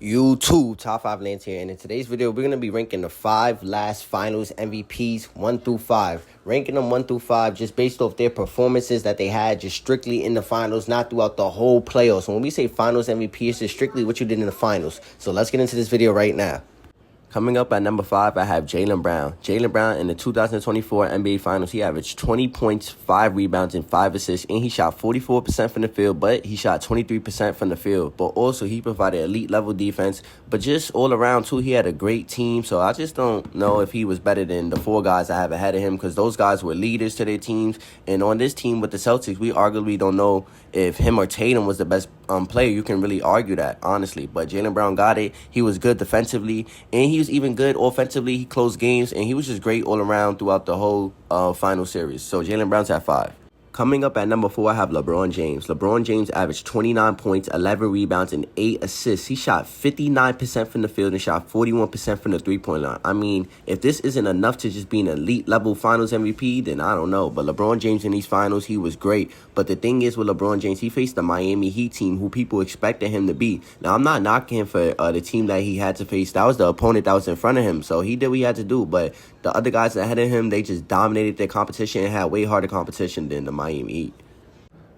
YouTube top 5 Lance here, and in today's video we're going to be ranking the 5 last finals MVPs 1 through 5, ranking them 1 through 5 just based off their performances that they had just strictly in the finals, not throughout the whole playoffs. So when we say finals MVP, it's just strictly what you did in the finals. So let's get into this video right now. Coming up at number 5, I have Jaylen Brown. Jaylen Brown in the 2024 NBA Finals, he averaged 20 points, 5 rebounds, and 5 assists, and he shot 44% from the field, but he shot 23% from the field. But also, he provided elite-level defense, but just all around, too, he had a great team, so I just don't know if he was better than the 4 guys I have ahead of him, because those guys were leaders to their teams, and on this team with the Celtics, we arguably don't know if him or Tatum was the best player. You can really argue that, honestly, but Jaylen Brown got it. He was good defensively, and he was even good offensively. He closed games, and he was just great all around throughout the whole final series. So Jaylen Brown's at 5. Coming up at number 4, I have LeBron James. LeBron James averaged 29 points, 11 rebounds, and 8 assists. He shot 59% from the field and shot 41% from the three-point line. I mean, if this isn't enough to just be an elite-level finals MVP, then I don't know. But LeBron James in these finals, he was great. But the thing is with LeBron James, he faced the Miami Heat team who people expected him to be. Now, I'm not knocking him for the team that he had to face. That was the opponent that was in front of him. So he did what he had to do. But the other guys ahead of him, they just dominated their competition and had way harder competition than the Miami Heat.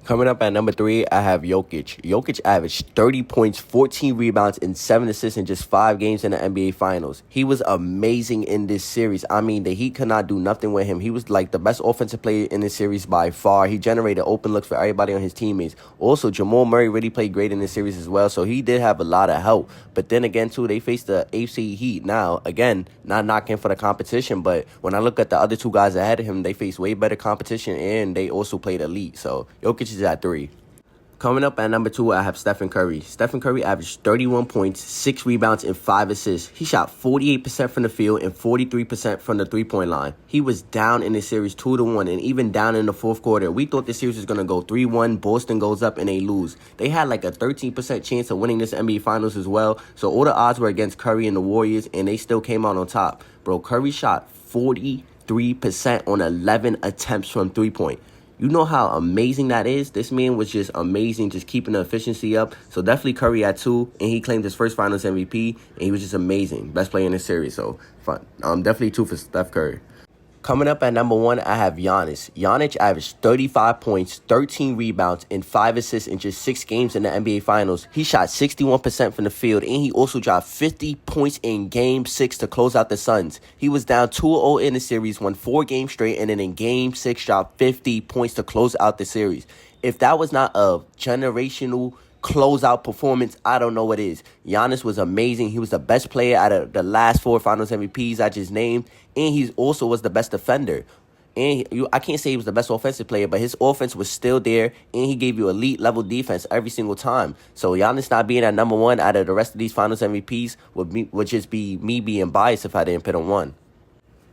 Coming up at number 3, I have Jokic. Jokic averaged 30 points, 14 rebounds, and 7 assists in just 5 games in the NBA Finals. He was amazing in this series. I mean, the Heat could not do nothing with him. He was like the best offensive player in this series by far. He generated open looks for everybody on his teammates. Also, Jamal Murray really played great in this series as well, so he did have a lot of help. But then again, too, they faced the AFC Heat. Now, again, not knocking for the competition, but when I look at the other 2 guys ahead of him, they faced way better competition, and they also played elite. So Jokic is at 3. Coming up at number 2, I have Steph Curry. Steph Curry averaged 31 points, 6 rebounds, and 5 assists. He shot 48% from the field and 43% from the three-point line. He was down in the series 2-1 and even down in the fourth quarter. We thought the series was going to go 3-1. Boston goes up and they lose. They had like a 13% chance of winning this NBA Finals as well. So all the odds were against Curry and the Warriors, and they still came out on top. Bro, Curry shot 43% on 11 attempts from three-point. You know how amazing that is? This man was just amazing, just keeping the efficiency up. So definitely Curry at 2, and he claimed his first Finals MVP, and he was just amazing. Best player in this series, so fun. Definitely 2 for Steph Curry. Coming up at number 1, I have Giannis. Giannis averaged 35 points, 13 rebounds, and 5 assists in just 6 games in the NBA Finals. He shot 61% from the field, and he also dropped 50 points in Game 6 to close out the Suns. He was down 2-0 in the series, won 4 games straight, and then in Game 6 dropped 50 points to close out the series. If that was not a generational closeout performance, I don't know what is. Giannis was amazing. He was the best player out of the last 4 Finals MVPs I just named, and he also was the best defender. And I can't say he was the best offensive player, but his offense was still there, and he gave you elite level defense every single time. So Giannis not being at number 1 out of the rest of these Finals MVPs would just be me being biased if I didn't put him 1.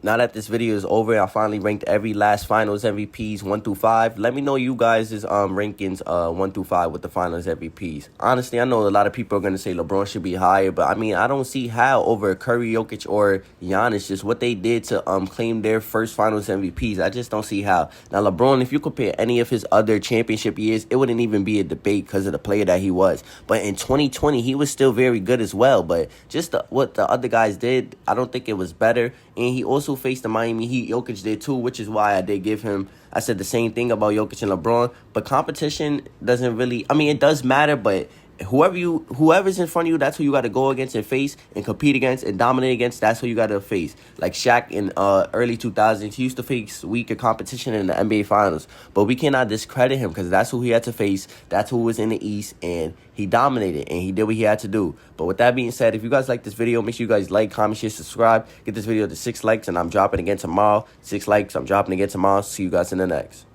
Now that this video is over, I finally ranked every last Finals MVPs 1 through 5. Let me know you guys' rankings 1 through 5 with the Finals MVPs. Honestly, I know a lot of people are going to say LeBron should be higher, but I mean, I don't see how over Curry, Jokic, or Giannis, just what they did to claim their first Finals MVPs. I just don't see how. Now, LeBron, if you compare any of his other championship years, it wouldn't even be a debate because of the player that he was. But in 2020, he was still very good as well. But just what the other guys did, I don't think it was better. And he also faced the Miami Heat. Jokic did too, which is why I did give him. I said the same thing about Jokic and LeBron. But competition doesn't really, I mean, it does matter, but whoever's in front of you, that's who you got to go against and face and compete against and dominate against. That's who you got to face. Like Shaq in early 2000s, he used to face weaker competition in the NBA Finals. But we cannot discredit him because that's who he had to face. That's who was in the East, and he dominated, and he did what he had to do. But with that being said, if you guys like this video, make sure you guys like, comment, share, subscribe. Get this video to 6 likes, and I'm dropping again tomorrow. 6 likes, I'm dropping again tomorrow. See you guys in the next.